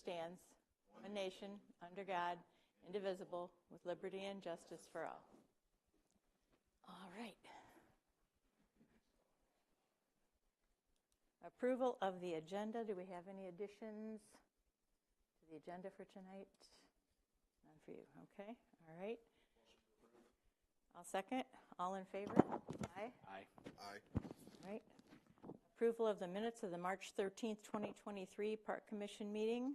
stands, one nation, under God, indivisible, with liberty and justice for all. All right. Approval of the agenda. Do we have any additions to the agenda for tonight? None for you. Okay. All right. I'll second. All in favor? Aye. Aye. Aye. All right. Approval of the minutes of the March 13th, 2023 Park Commission meeting.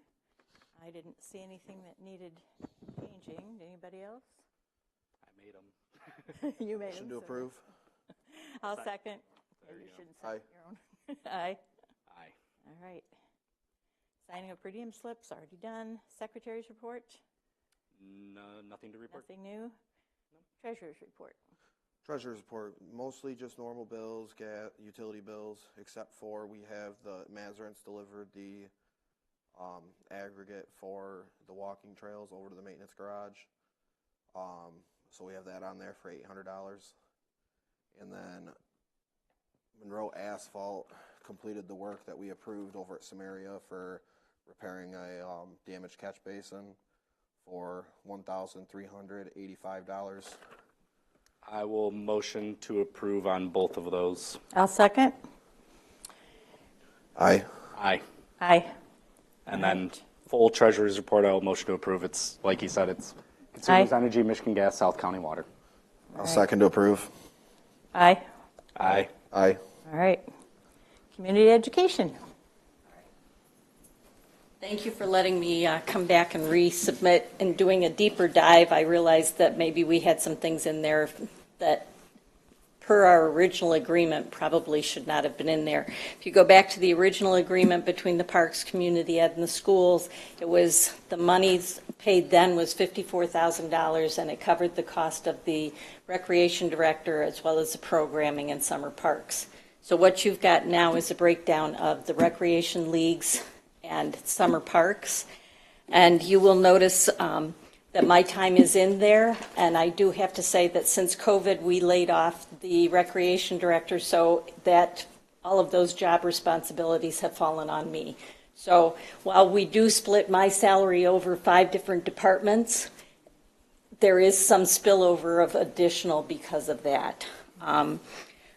I didn't see anything that needed changing. Did anybody else? I made them. You made Motion them. to approve. I'll second. There Maybe you you go. shouldn't Aye. second your own. Aye. Aye. All right. Signing of per diem slips, already done. Secretary's report, No, nothing to report. nothing new. Treasurer's report. Treasurer's report, mostly just normal bills, gas, utility bills, except for we have the Mazarins delivered the aggregate for the walking trails over to the maintenance garage. So we have that on there for $800. And then Monroe Asphalt completed the work that we approved over at Samaria for repairing a damaged catch basin for $1,385. I will motion to approve on both of those. I'll second. Aye. Aye. Aye. And then full treasurer's report, I will motion to approve. It's, like he said, it's Consumers Aye. Energy, Michigan Gas, South County Water. I'll second to approve. Aye. Aye. Aye. All right. Community education. Thank you for letting me come back and resubmit and doing a deeper dive. I realized that maybe we had some things in there that per our original agreement probably should not have been in there. If you go back to the original agreement between the parks, community ed, and the schools, it was the monies paid then was $54,000, and it covered the cost of the recreation director as well as the programming and summer parks. So what you've got now is a breakdown of the recreation leagues and summer parks. And you will notice that my time is in there. And I do have to say that since COVID, we laid off the recreation director, so that all of those job responsibilities have fallen on me. So while we do split my salary over 5 different departments, there is some spillover of additional because of that.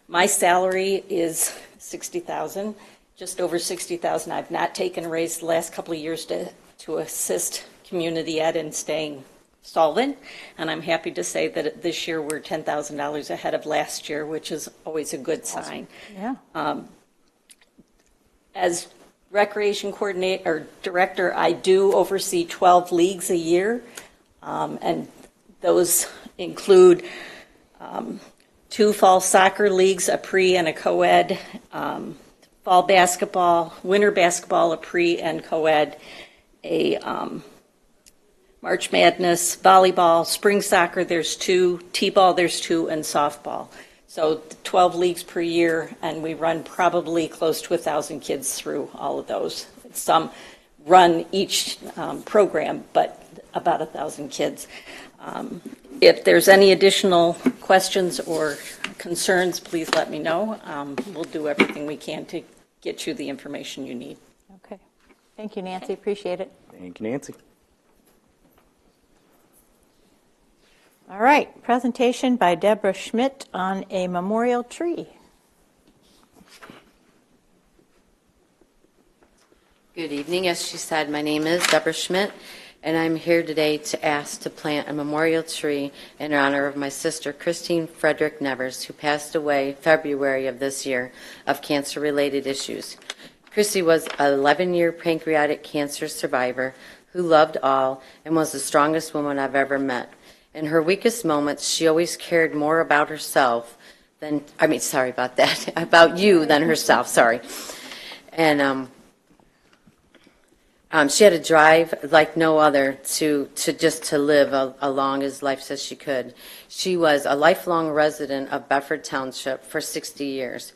My salary is $60,000, just over $60,000. I've not taken a raise the last couple of years to assist community ed in staying solvent, and I'm happy to say that this year we're $10,000 ahead of last year, which is always a good sign. Yeah. As recreation coordinator or director, I do oversee 12 leagues a year, and those include 2 fall soccer leagues, a pre and a co-ed, fall basketball, winter basketball, a pre and co-ed, a March Madness, volleyball, spring soccer, there's 2, t-ball, there's 2, and softball. So 12 leagues per year, and we run probably close to 1,000 kids through all of those. Some run each program, but about 1,000 kids. If there's any additional questions or concerns, please let me know. We'll do everything we can to get you the information you need. Okay. Thank you, Nancy. Appreciate it. Thank you, Nancy. All right. Presentation by Deborah Schmidt on a memorial tree. Good evening. As she said, my name is Deborah Schmidt, and I'm here today to ask to plant a memorial tree in honor of my sister, Christine Frederick Nevers, who passed away February of this year of cancer-related issues. Christy was an 11-year pancreatic cancer survivor who loved all and was the strongest woman I've ever met. In her weakest moments, she always cared more about herself than, about you than herself, sorry. And she had a drive like no other to live as long as life says she could. She was a lifelong resident of Bedford Township for 60 years.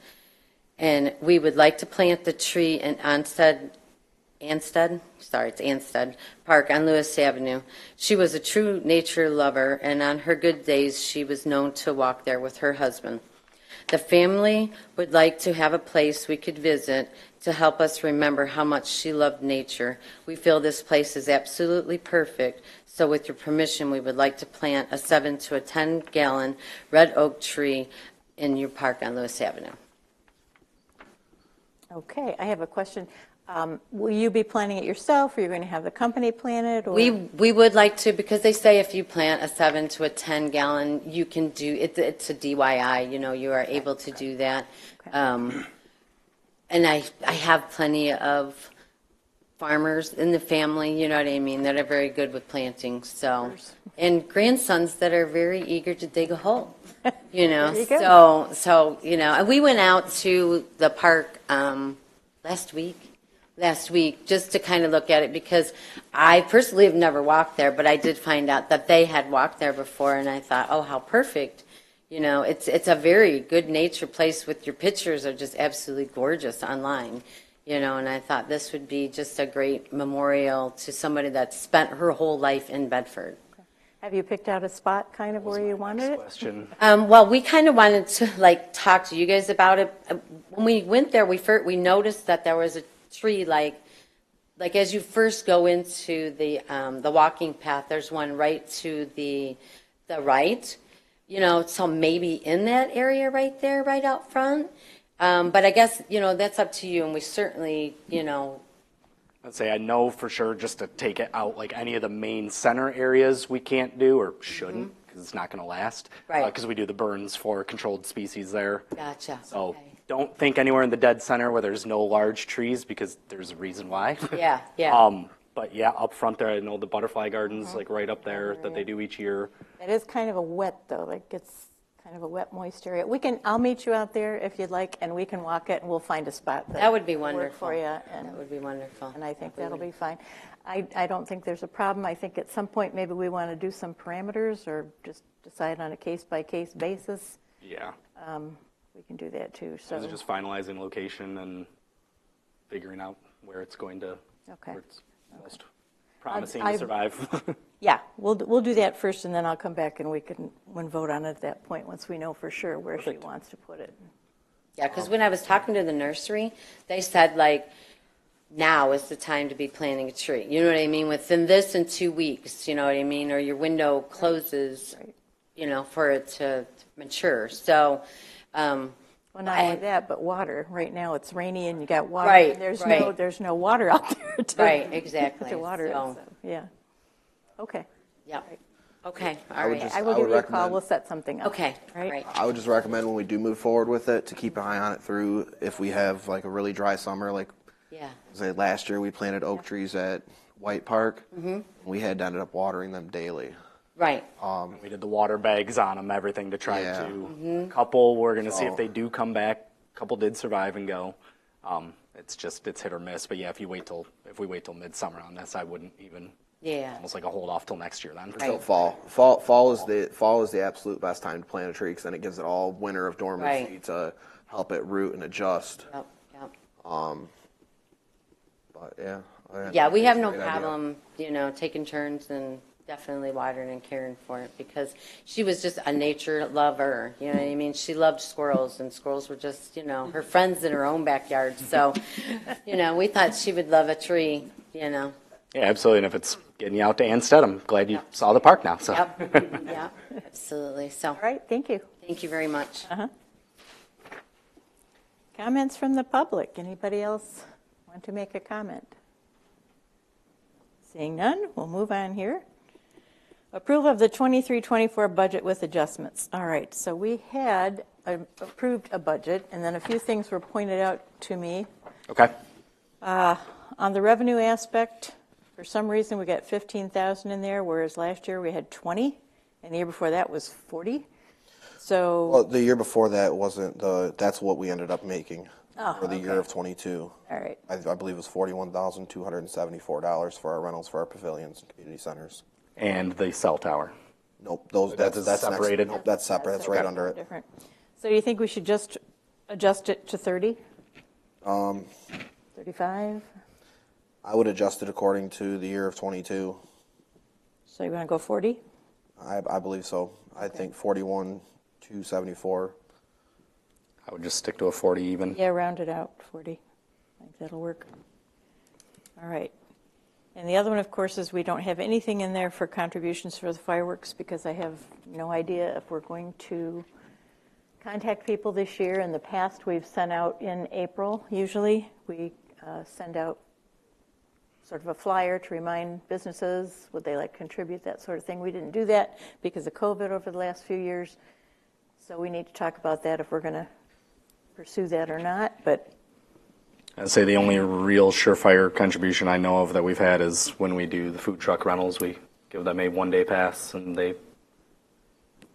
And we would like to plant the tree in Anstead Park on Lewis Avenue. She was a true nature lover, and on her good days, she was known to walk there with her husband. The family would like to have a place we could visit to help us remember how much she loved nature. We feel this place is absolutely perfect, so with your permission, we would like to plant a 7 to a 10-gallon red oak tree in your park on Lewis Avenue. Okay, I have a question. Will you be planting it yourself, or are you going to have the company plant it? Or? We would like to, because they say if you plant a 7 to a 10-gallon, you can do, it's a DIY, you are able to do that. Okay. And I have plenty of farmers in the family, you know what I mean, that are very good with planting, so. And grandsons that are very eager to dig a hole, There you go. So, and we went out to the park last week, just to kind of look at it, because I personally have never walked there, but I did find out that they had walked there before, and I thought, oh, how perfect. It's a very good nature place with your pictures are just absolutely gorgeous online, and I thought this would be just a great memorial to somebody that spent her whole life in Bedford. Have you picked out a spot kind of where you wanted it? Question. Well, we kind of wanted to talk to you guys about it. When we went there, we noticed that there was a tree like as you first go into the walking path. There's one right to the right. So maybe in that area right there, right out front. But I guess, that's up to you, and we certainly, I'd say I know for sure just to take it out, like any of the main center areas we can't do or shouldn't, because it's not going to last. Right. Because we do the burns for controlled species there. Gotcha. So Okay. don't think anywhere in the dead center where there's no large trees, because there's a reason why. Yeah, yeah. But yeah, up front there, I know the butterfly gardens, like right up there that they do each year. It is kind of a wet, though. Like it's kind of a wet, moist area. I'll meet you out there if you'd like, and we can walk it, and we'll find a spot That would be will work wonderful. for you. And, That would be wonderful. and I think that'll be fine. I don't think there's a problem. I think at some point maybe we want to do some parameters or just decide on a case-by-case basis. Yeah. We can do that too. So is it just finalizing location and figuring out where it's going to, Okay. where it's most promising I've- to survive? Yeah, we'll do that first, and then I'll come back and we can vote on it at that point once we know for sure where she wants to put it. Yeah, because when I was talking to the nursery, they said now is the time to be planting a tree. You know what I mean? Within this and 2 weeks, you know what I mean? Or your window closes, Right. For it to mature. So, Well, not only that, but water. Right now it's rainy and you got water. Right, And there's right. there's no water out there to, Right, exactly. to water it. So- So, yeah. Okay. yeah. Okay, I all would right. just- I will I would give you a call. recommend- We'll set something up. Okay, Right? great. I would just recommend when we do move forward with it to keep an eye on it through if we have like a really dry summer, like Yeah, say last year we planted oak trees at White Park. We had ended up watering them daily. right. We did the water bags on them, everything to try Yeah. to. Couple, we're going to see if So- they do come back. Couple did survive and go. It's hit or miss. But yeah, if we wait till midsummer on this, I wouldn't even. Yeah, Almost like a hold off till next year then. Till fall is the absolute best time to plant a tree because then it gives it all winter of dormancy Right. to help it root and adjust. yep, yep. But yeah. I Yeah, we think have it's a no great idea. problem, taking turns and definitely watering and caring for it because she was just a nature lover. You know what I mean? She loved squirrels, and squirrels were just, her friends in her own backyard. So, we thought she would love a tree. Yeah, absolutely. And if it's getting you out to Anstead, I'm glad you saw the park now. So. Yep, yeah, absolutely. So, All right, thank you. thank you very much. Comments from the public? Anybody else want to make a comment? Seeing none, we'll move on here. Approval of the 23-24 budget with adjustments. All right, so we had approved a budget, and then a few things were pointed out to me. Okay. On the revenue aspect, for some reason, we got 15,000 in there, whereas last year we had 20, and the year before that was 40. So, Well, the year before that wasn't that's what we ended up making Oh, for the year of 22. all right, I believe it was $41,274 for our rentals for our pavilions and community centers. And the cell tower. Nope, That's that's separated? Next, nope, that's separate. That's right under it. different. So do you think we should just adjust it to 30? 35? I would adjust it according to the year of 22. So you want to go 40? I believe so. I think 41,274. I would just stick to a 40 even. Yeah, round it out, 40. I think that'll work. All right. And the other one, of course, is we don't have anything in there for contributions for the fireworks because I have no idea if we're going to contact people this year. In the past, we've sent out in April, usually. We send out sort of a flyer to remind businesses, would they like to contribute, that sort of thing. We didn't do that because of COVID over the last few years. So we need to talk about that if we're going to pursue that or not, but I'd say the only real surefire contribution I know of that we've had is when we do the food truck rentals. We give them a one-day pass, and they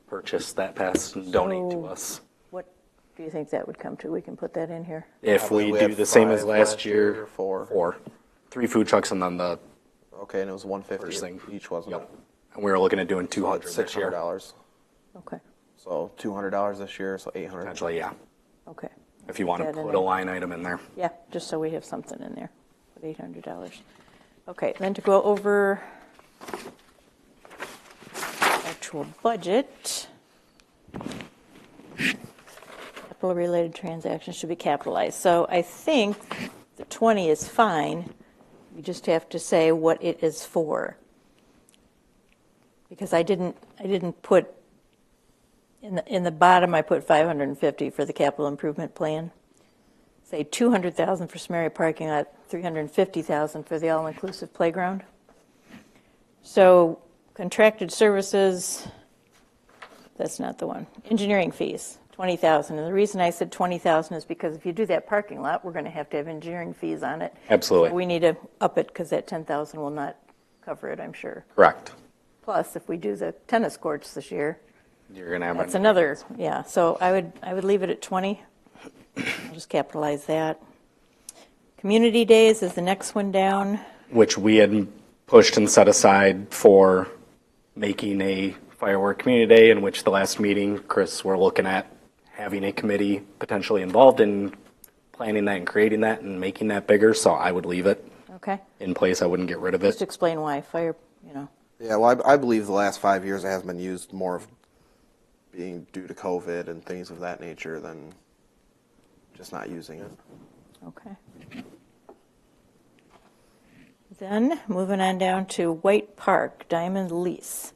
purchase that pass and donate to us. what do you think that would come to? We can put that in here. If we We do had the same as 5 last year, or 4. 4. 3 food trucks and then the Okay, and it was 150 purchasing. each, wasn't Yep. it? And we were looking at doing So 200 it's this year. $600. Okay, So $200 this year, so 800. Potentially, yeah. okay. If you want to That in put a there. line item in there. Yeah, just so we have something in there with $800. Okay, then to go over actual budget, capital-related transactions should be capitalized. So I think the 20 is fine. You just have to say what it is for. Because I didn't put, in the bottom, I put 550 for the capital improvement plan. Say 200,000 for Smary parking lot, 350,000 for the all-inclusive playground. So contracted services, that's not the one. Engineering fees, 20,000. And the reason I said 20,000 is because if you do that parking lot, we're going to have engineering fees on it. Absolutely. So we need to up it because that 10,000 will not cover it, I'm sure. Correct. Plus, if we do the tennis courts this year, You're going to have that's another, yeah. So I would leave it at 20. I'll just capitalize that. Community days is the next one down. which we had pushed and set aside for making a firework community day, in which the last meeting, Chris, we're looking at having a committee potentially involved in planning that and creating that and making that bigger, so I would leave it Okay. in place. I wouldn't get rid of it. Just explain why fire, Yeah, well, I believe the last 5 years it has been used more of being due to COVID and things of that nature than just not using it. Okay. Then, moving on down to White Park, Diamond Lease.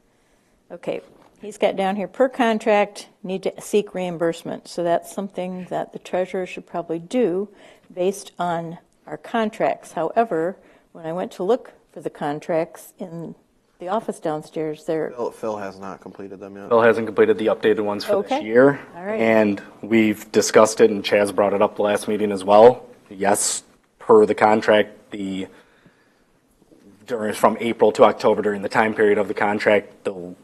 Okay, he's got down here, per contract, need to seek reimbursement. So that's something that the treasurer should probably do based on our contracts. However, when I went to look for the contracts in the office downstairs, they're, Phil has not completed them yet. Bill hasn't completed the updated ones for Okay. this year. All right. And we've discussed it, and Chaz brought it up the last meeting as well. Yes, per the contract, from April to October, during the time period of the contract, the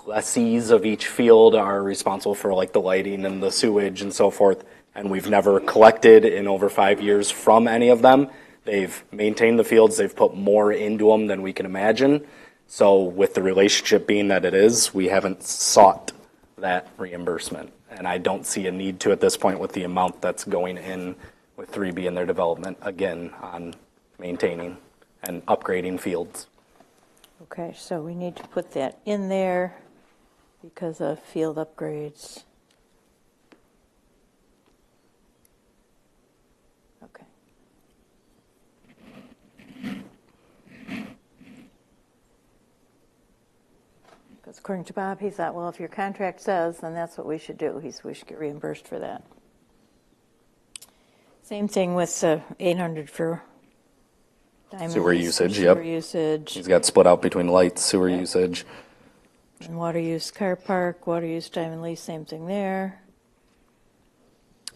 lessees of each field are responsible for like the lighting and the sewage and so forth. And we've never collected in over 5 years from any of them. They've maintained the fields. They've put more into them than we can imagine. So with the relationship being that it is, we haven't sought that reimbursement. And I don't see a need to at this point with the amount that's going in with 3B in their development, again, on maintaining and upgrading fields. okay, so we need to put that in there because of field upgrades. Okay. Because according to Bob, he thought, well, if your contract says, then that's what we should do. We should get reimbursed for that. Same thing with 800 for diamonds. Sewer usage, yep. Sewer usage, He's got split out between lights, sewer Yeah. usage. and water use car park, water use diamond lease, same thing there.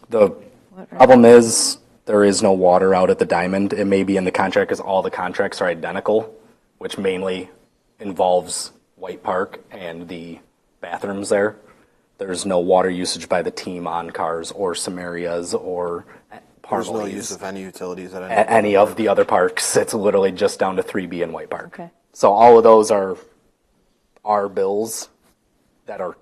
The What are- problem is, there is no water out at the Diamond. It may be in the contract because all the contracts are identical, which mainly involves White Park and the bathrooms there. There's no water usage by the team on cars or Samarias or There's no Parmalees. use of any utilities at At any of the other parks. It's literally just down to 3B and White Park. Okay. So all of those are our bills that are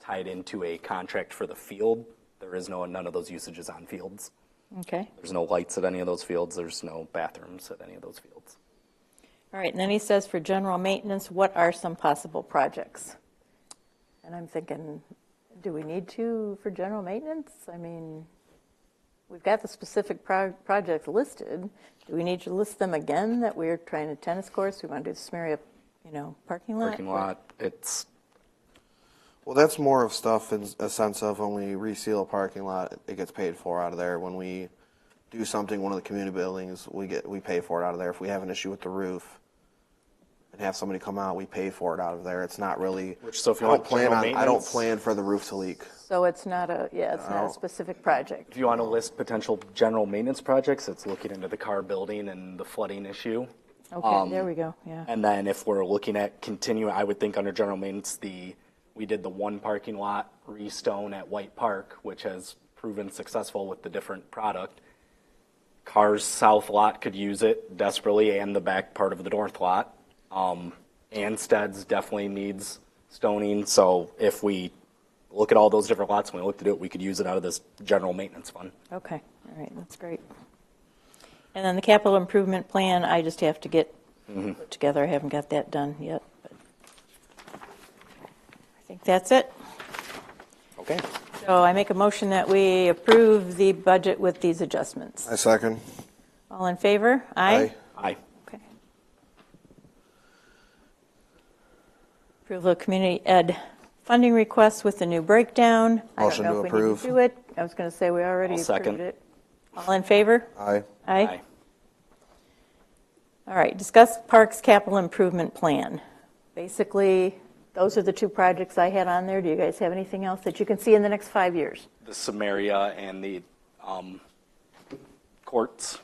tied into a contract for the field. There is none of those usages on fields. Okay. There's no lights at any of those fields. There's no bathrooms at any of those fields. All right, and then he says for general maintenance, what are some possible projects? And I'm thinking, do we need to for general maintenance? I mean, we've got the specific projects listed. Do we need to list them again, that we're trying to tennis courts, we want to do the Samaria, parking lot? Parking lot, it's, Well, that's more of stuff in a sense of when we reseal a parking lot, it gets paid for out of there. When we do something, one of the community buildings, we pay for it out of there. If we have an issue with the roof and have somebody come out, we pay for it out of there. It's not really. so if you want general I don't maintenance- plan for the roof to leak. So it's not a specific project. if you want to list potential general maintenance projects, it's looking into the car building and the flooding issue. Okay, there we go, yeah. And then if we're looking at continuing, I would think under general maintenance, we did the one parking lot restone at White Park, which has proven successful with the different product. Cars South lot could use it desperately, and the back part of the north lot. Anstead's definitely needs stoning, so if we look at all those different lots, when we look to do it, we could use it out of this general maintenance fund. Okay, all right, that's great. And then the capital improvement plan, I just have to get put together. I haven't got that done yet, but I think that's it. Okay. So I make a motion that we approve the budget with these adjustments. I second. All in favor? Aye. Aye. Okay. Approval of community ed funding requests with the new breakdown. Motion I don't to know if we approve. need to do it. I was going to say we already I'll approved second. it. All in favor? Aye. Aye. All right, discuss Parks Capital Improvement Plan. Basically, those are the two projects I had on there. Do you guys have anything else that you can see in the next 5 years? The Samaria and the courts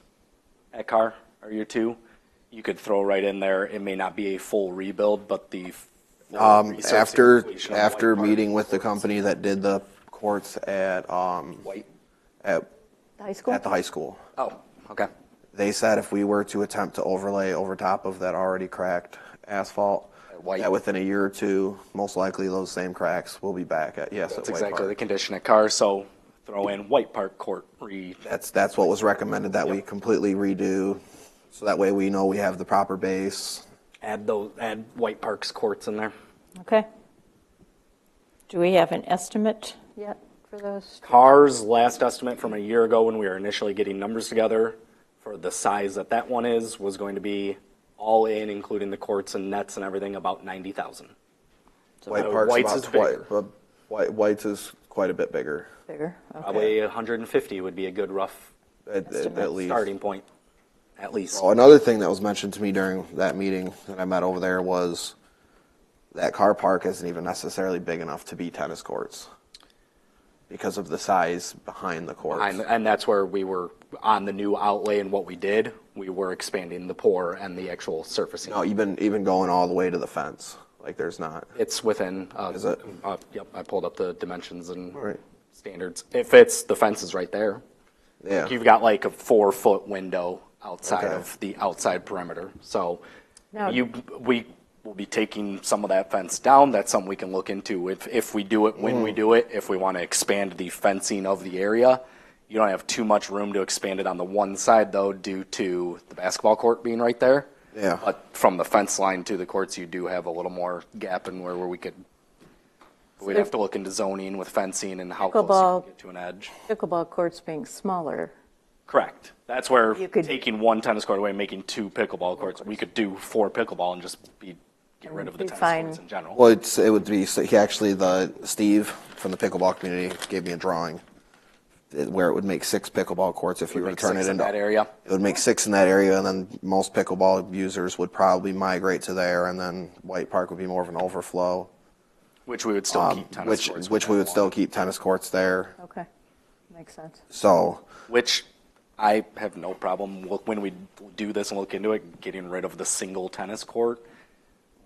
at Carr are your two. You could throw right in there. It may not be a full rebuild, but the full resurfacing After completion of after White Park. meeting with the company that did the courts at White. at The high school? at the high school, Oh, okay. they said if we were to attempt to overlay over top of that already cracked asphalt, At White. that within a year or two, most likely those same cracks will be back at That's at White exactly the Park. condition at Carr. So throw in White Park Court That's what was recommended, that we completely redo, so that way we know we have the proper base. add White Park's courts in there. Okay. Do we have an estimate yet for those? Carr's last estimate from a year ago when we were initially getting numbers together for the size that one is was going to be all in, including the courts and nets and everything, about 90,000. White Park's White's about is bigger. White's is quite a bit bigger, Bigger? Okay. Probably 150 would be a good rough at least. starting point, at least. Well, another thing that was mentioned to me during that meeting that I met over there was that car park isn't even necessarily big enough to be tennis courts because of the size behind the courts. And that's where we were on the new outlay, and what we did, we were expanding the pour and the actual surfacing. No, even going all the way to the fence. Like there's not. It's within. Is it? Yep, I pulled up the dimensions and All right. standards. If it's, the fence is right there. Yeah. You've got like a 4-foot window outside Okay. of the outside perimeter. So Now- we will be taking some of that fence down. That's something we can look into if we do it, when we do it. If we want to expand the fencing of the area, you don't have too much room to expand it on the one side though, due to the basketball court being right there. Yeah. But from the fence line to the courts, you do have a little more gap in where we could. We'd have to look into zoning with fencing and how close you Pickleball- can get to an edge. Pickleball courts being smaller. Correct. That's where You could- taking one tennis court away and making 2 pickleball courts, we could do 4 pickleball and just get rid of the Be tennis fine. courts in general. Well, it would be, so he actually, Steve from the pickleball community gave me a drawing where it would make 6 pickleball courts if you were to Make turn 6 it in into. that area. It would make 6 in that area, and then most pickleball users would probably migrate to there, and then White Park would be more of an overflow. Which we would still keep tennis courts. Which we would still keep tennis courts there. Okay, makes sense. So, Which I have no problem when we do this and look into it, getting rid of the single tennis court.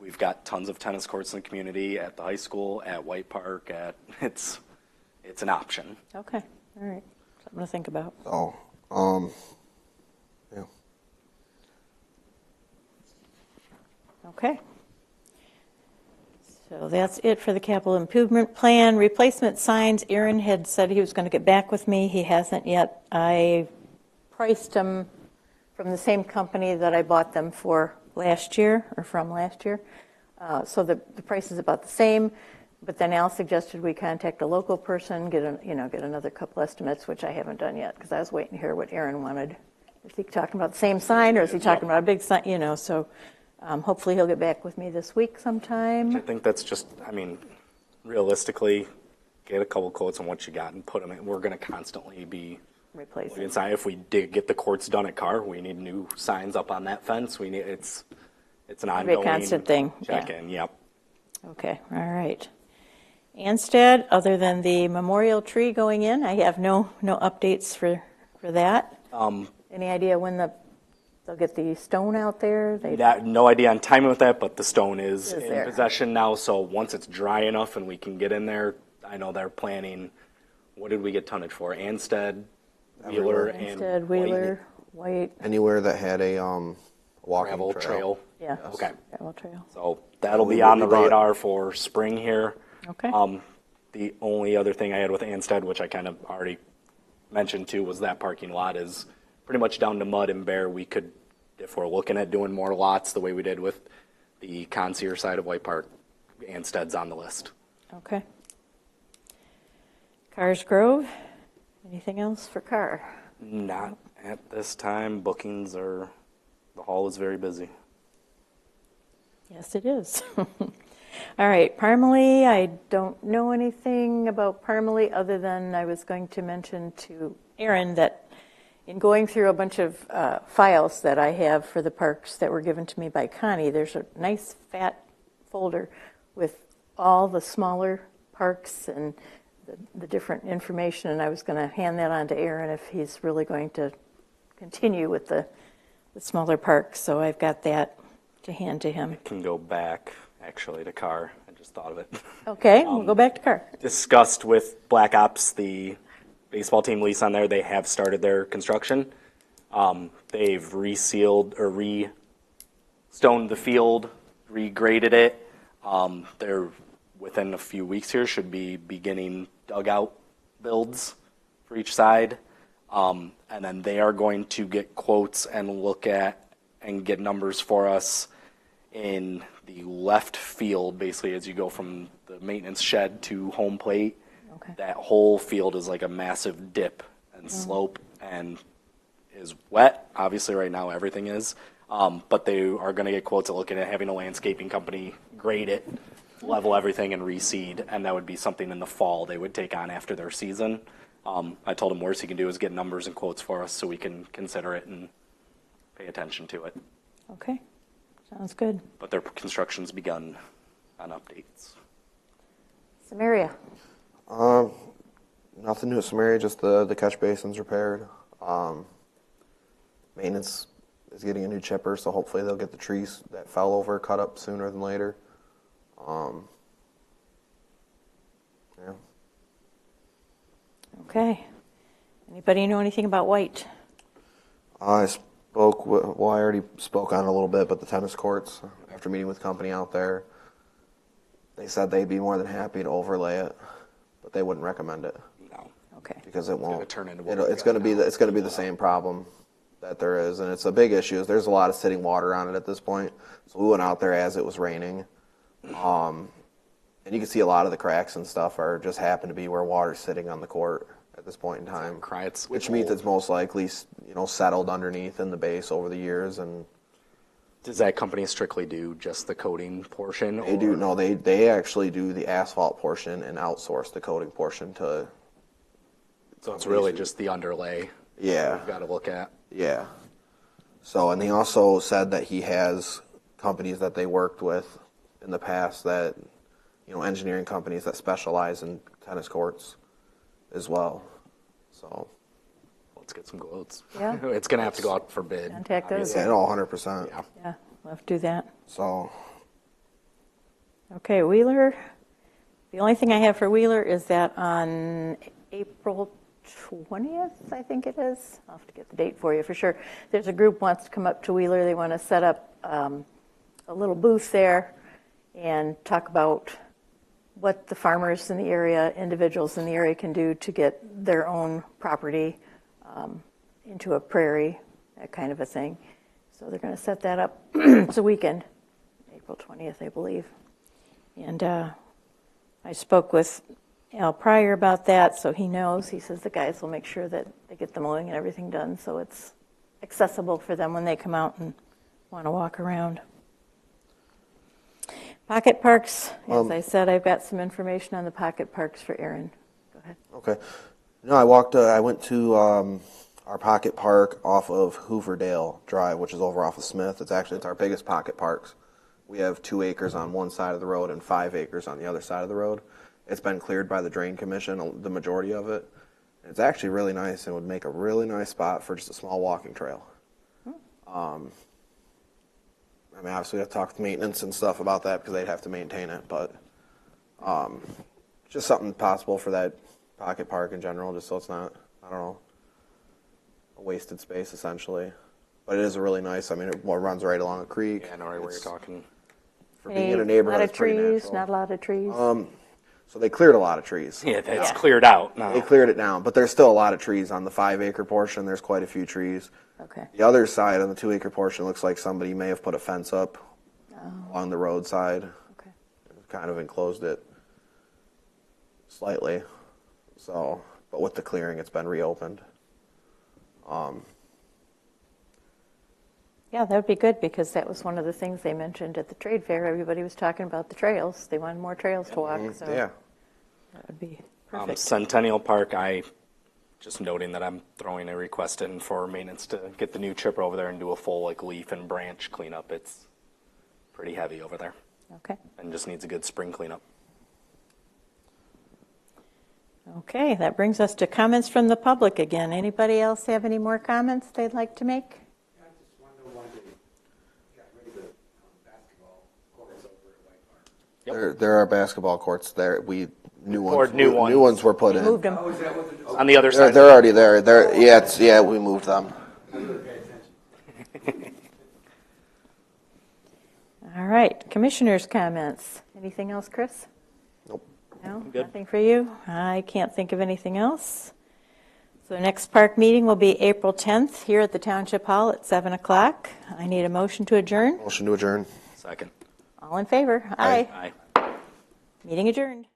We've got tons of tennis courts in the community at the high school, at White Park, it's an option. Okay, all right, something to think about. yeah. Okay. So that's it for the capital improvement plan. Replacement signs, Aaron had said he was going to get back with me. He hasn't yet. I priced them from the same company that I bought them for last year, or from last year. So the price is about the same. But then Al suggested we contact a local person, get another couple estimates, which I haven't done yet, because I was waiting to hear what Aaron wanted. Is he talking about the same sign, or is he talking about a big sign, so hopefully he'll get back with me this week sometime. I think that's just, I mean, realistically, get a couple quotes on what you got and put them in. We're going to constantly be Replace it. inside. If we did get the courts done at Carr, we need new signs up on that fence. It's an It'll be a ongoing constant thing, yeah. check-in. Yep. Okay, all right. Anstead, other than the memorial tree going in, I have no updates for that. Any idea when they'll get the stone out there? No idea on timing with that, but the stone is in there. possession now. So once it's dry enough and we can get in there, I know they're planning. What did we get tonnage for? Anstead, Wheeler, and Anstead, Wheeler, White, Anywhere that had a walking gravel trail. yeah. Okay. Gravel trail. So that'll We be on the bought- radar for spring here. Okay. The only other thing I had with Anstead, which I kind of already mentioned too, was that parking lot is pretty much down to mud and bare. We could, if we're looking at doing more lots the way we did with the concierge side of White Park, Anstead's on the list. Okay. Cars Grove, anything else for Carr? Not at this time. The hall is very busy. Yes, it is. All right, Parmalee, I don't know anything about Parmalee other than I was going to mention to Aaron that in going through a bunch of files that I have for the parks that were given to me by Connie, there's a nice fat folder with all the smaller parks and the different information, and I was going to hand that on to Aaron if he's really going to continue with the smaller parks. So I've got that to hand to him. Can go back actually to Carr. I just thought of it. Okay, we'll go back to Carr. Discussed with Black Ops the baseball team lease on there. They have started their construction. They've resealed or re-stoned the field, regraded it. They're within a few weeks here should be beginning dugout builds for each side. And then they are going to get quotes and look at and get numbers for us in the left field, basically as you go from the maintenance shed to home plate. Okay. That whole field is like a massive dip and slope and is wet. Obviously right now everything is. But they are going to get quotes at looking at having a landscaping company grade it, level everything, and reseed. And that would be something in the fall they would take on after their season. I told him worst he can do is get numbers and quotes for us so we can consider it and pay attention to it. Okay, sounds good. But their construction's begun on updates. Samaria. Nothing new at Samaria, just the catch basins repaired. Maintenance is getting a new chipper, so hopefully they'll get the trees that fell over cut up sooner than later. Yeah. Okay. Anybody know anything about White? I already spoke on it a little bit, but the tennis courts, after meeting with the company out there, they said they'd be more than happy to overlay it, but they wouldn't recommend it No. Okay. because it won't. gonna turn into what It's going to be the same problem that there is, and it's a big issue. There's a lot of sitting water on it at this point, so we went out there as it was raining, and you can see a lot of the cracks and stuff are just happen to be where water's sitting on the court at this point in time. Which means it's most likely, settled underneath in the base over the years, and Does that company strictly do just the coating portion? they do. No, they actually do the asphalt portion and outsource the coating portion to. So it's really just the underlay Yeah, we've got to look at. yeah. So, and he also said that he has companies that they worked with in the past that, engineering companies that specialize in tennis courts as well. So. Let's get some quotes. Yeah. It's going to have to go out for bid. Contact us. Yeah, no, 100%. Yeah. Yeah, we'll have to do that. So, Okay, Wheeler. The only thing I have for Wheeler is that on April 20th, I think it is. I'll have to get the date for you for sure. There's a group wants to come up to Wheeler. They want to set up a little booth there and talk about what the farmers in the area, individuals in the area can do to get their own property into a prairie, that kind of a thing. So they're going to set that up. It's a weekend, April 20th, I believe. And I spoke with Al Pryor about that, so he knows. He says the guys will make sure that they get the mowing and everything done, so it's accessible for them when they come out and want to walk around. Pocket parks, as I said, I've got some information on the pocket parks for Aaron. Go ahead. Okay. No, I went to our pocket park off of Hooverdale Drive, which is over off of Smith. It's our biggest pocket parks. We have 2 acres on one side of the road and 5 acres on the other side of the road. It's been cleared by the Drain Commission, the majority of it. It's actually really nice and would make a really nice spot for just a small walking trail. I mean, obviously we have to talk with maintenance and stuff about that because they'd have to maintain it, but just something possible for that pocket park in general, just so it's not, I don't know, a wasted space essentially. But it is really nice. I mean, it runs right along a creek. Yeah, I know right where you're talking. For being in a neighborhood, lot of it's pretty trees, natural. not a lot of trees. So they cleared a lot of trees. Yeah, it's cleared out now. They cleared it down, but there's still a lot of trees on the 5 acre portion. There's quite a few trees. Okay. The other side on the 2 acre portion looks like somebody may have put a fence up along the roadside. Okay. Kind of enclosed it slightly. So, but with the clearing, it's been reopened. Yeah, that would be good because that was one of the things they mentioned at the trade fair. Everybody was talking about the trails. They wanted more trails to walk, so Yeah. that would be perfect. Centennial Park, just noting that I'm throwing a request in for maintenance to get the new chipper over there and do a full leaf and branch cleanup. It's pretty heavy over there Okay. and just needs a good spring cleanup. Okay, that brings us to comments from the public again. Anybody else have any more comments they'd like to make? I just wonder why they got rid of the basketball courts over at White Farm. There are basketball courts there. New Poured new ones. New ones were put in. Moved them. Oh, is that what the, On the other They're, side. they're already there. We moved them. I didn't pay attention. All right, commissioners' comments. Anything else, Chris? Nope. No, Good. nothing for you? I can't think of anything else. So the next park meeting will be April 10th here at the Township Hall at 7 o'clock. I need a motion to adjourn. Motion to adjourn. Second. All in favor? Aye. Aye. Meeting adjourned.